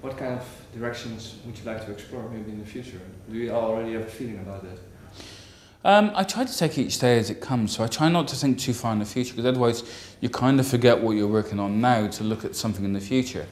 what kind of directions would you like to explore maybe in the future? Do you already have a feeling about that? I try to take each day as it comes, so I try not to think too far in the future, because otherwise you kind of forget what you're working on now to look at something in the future.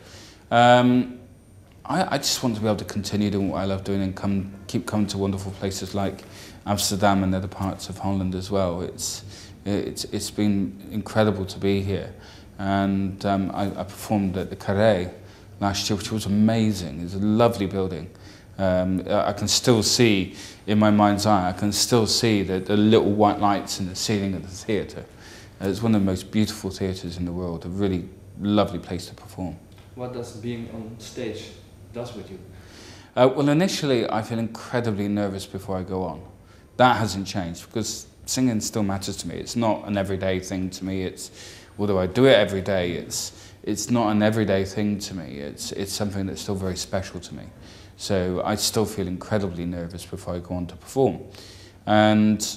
I just want to be able to continue doing what I love doing and keep coming to wonderful places like Amsterdam and other parts of Holland as well. It's been incredible to be here, and I performed at the Carré last year, which was amazing. It's a lovely building. I can still see, in my mind's eye, I can still see the little white lights in the ceiling of the theatre. It's one of the most beautiful theatres in the world, a really lovely place to perform. What does being on stage does with you? Well, initially I feel incredibly nervous before I go on. That hasn't changed, because singing still matters to me. It's not an everyday thing to me. Although I do it every day, it's not an everyday thing to me. It's something that's still very special to me. So I still feel incredibly nervous before I go on to perform. And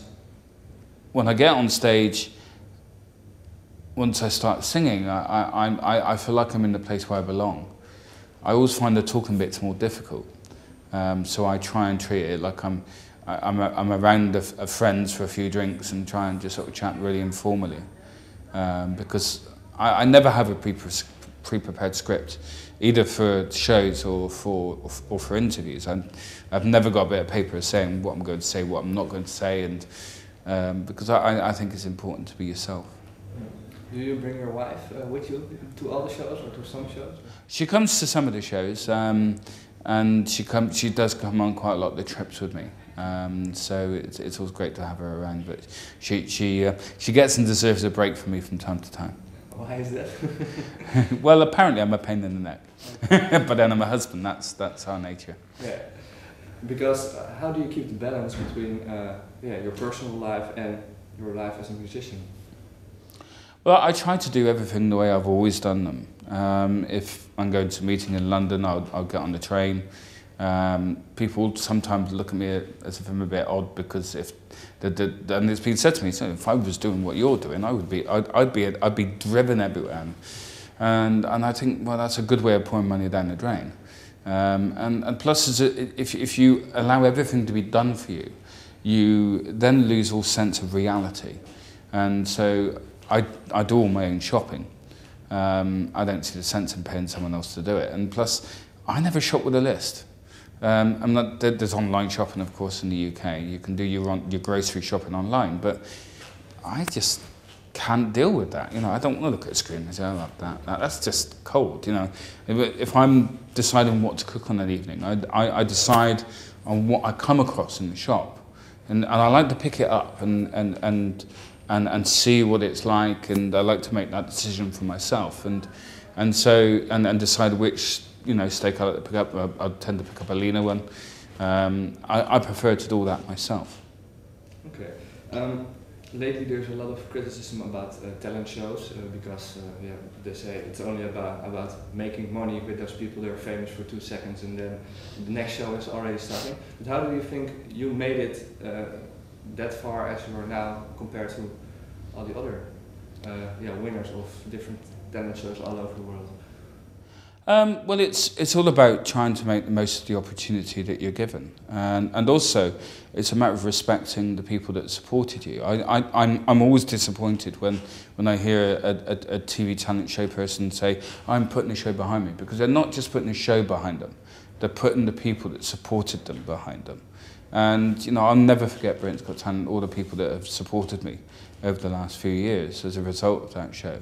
when I get on stage, once I start singing, I feel like I'm in the place where I belong. I always find the talking bits more difficult. So I try and treat it like I'm around of friends for a few drinks and try and just sort of chat really informally. Because I never have a pre-prepared script, either for shows or for interviews. I've never got a bit of paper saying what I'm going to say, what I'm not going to say, and because I think it's important to be yourself. Do you bring your wife with you to all the shows or to some shows? She comes to some of the shows, and she does come on quite a lot of the trips with me. So it's always great to have her around. But she gets and deserves a break from me from time to time. Why is that? Well, apparently I'm a pain in the neck, but then I'm a husband. That's our nature. Yeah, because how do you keep the balance between your personal life and your life as a musician? Well, I try to do everything the way I've always done them. If I'm going to a meeting in London, I'll get on the train. People sometimes look at me as if I'm a bit odd, because and it's been said to me, so if I was doing what you're doing, I'd be driven everywhere, and I think, well, that's a good way of pouring money down the drain. And plus, if you allow everything to be done for you, you then lose all sense of reality. And so I do all my own shopping. I don't see the sense in paying someone else to do it, and plus, I never shop with a list. There's online shopping, of course, in the UK. You can do your grocery shopping online, but I just can't deal with that. You know, I don't want to look at a screen and say, I love that. That's just cold, you know. If I'm deciding what to cook on an evening, I decide on what I come across in the shop, and I like to pick it up and see what it's like, and I like to make that decision for myself, and decide which, you know, steak I like to pick up. I tend to pick up a leaner one. I prefer to do that myself. Okay. Lately there's a lot of criticism about talent shows because they say it's only about making money with those people that are famous for 2 seconds and then the next show is already starting. But how do you think you made it that far as you are now compared to all the other winners of different talent shows all over the world? Well, it's all about trying to make the most of the opportunity that you're given, and also it's a matter of respecting the people that supported you. I'm always disappointed when I hear a TV talent show person say, I'm putting a show behind me, because they're not just putting a show behind them, they're putting the people that supported them behind them. And you know, I'll never forget Britain's Got Talent, all the people that have supported me over the last few years as a result of that show.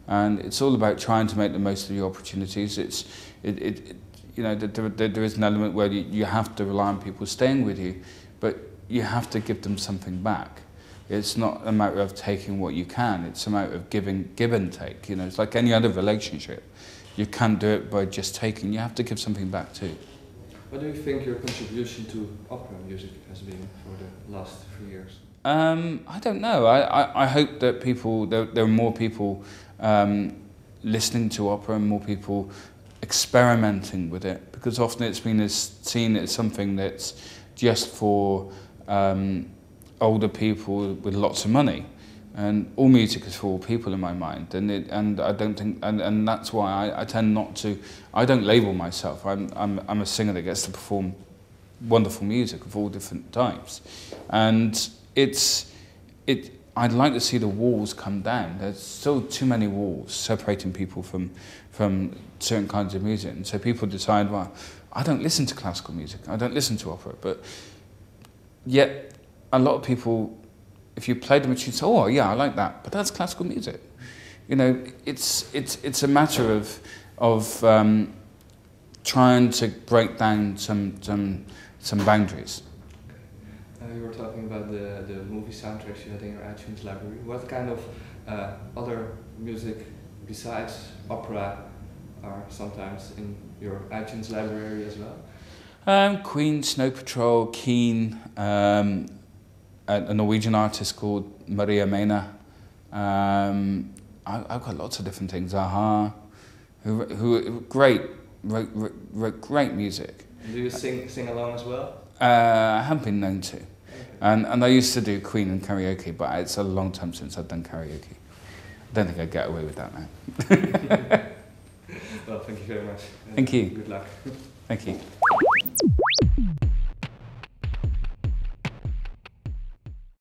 And it's all about trying to make the most of your opportunities. You know, there is an element where you have to rely on people staying with you, but you have to give them something back. It's not a matter of taking what you can, it's a matter of give and take. You know, it's like any other relationship. You can't do it by just taking, you have to give something back too. What do you think your contribution to opera music has been for the last few years? I don't know. I hope that there are more people listening to opera and more people experimenting with it, because often it's been seen as something that's just for older people with lots of money. And all music is for all people in my mind, and I don't think, and that's why I tend not to. I don't label myself. I'm a singer that gets to perform wonderful music of all different types, and I'd like to see the walls come down. There's still too many walls separating people from certain kinds of music, and so people decide, well, I don't listen to classical music, I don't listen to opera, but yet a lot of people, if you play them, you'd say, oh yeah, I like that, but that's classical music. You know, it's a matter of trying to break down some boundaries. You were talking about the movie soundtracks you had in your iTunes library. What kind of other music besides opera are sometimes in your iTunes library as well? Queen, Snow Patrol, Keane, a Norwegian artist called Maria Mena. I've got lots of different things. Aha, who wrote great music. Do you sing along as well? I haven't been known to. And I used to do Queen and karaoke, but it's a long time since I've done karaoke. I don't think I'd get away with that now. Well, thank you very much. Thank you. Good luck. Thank you.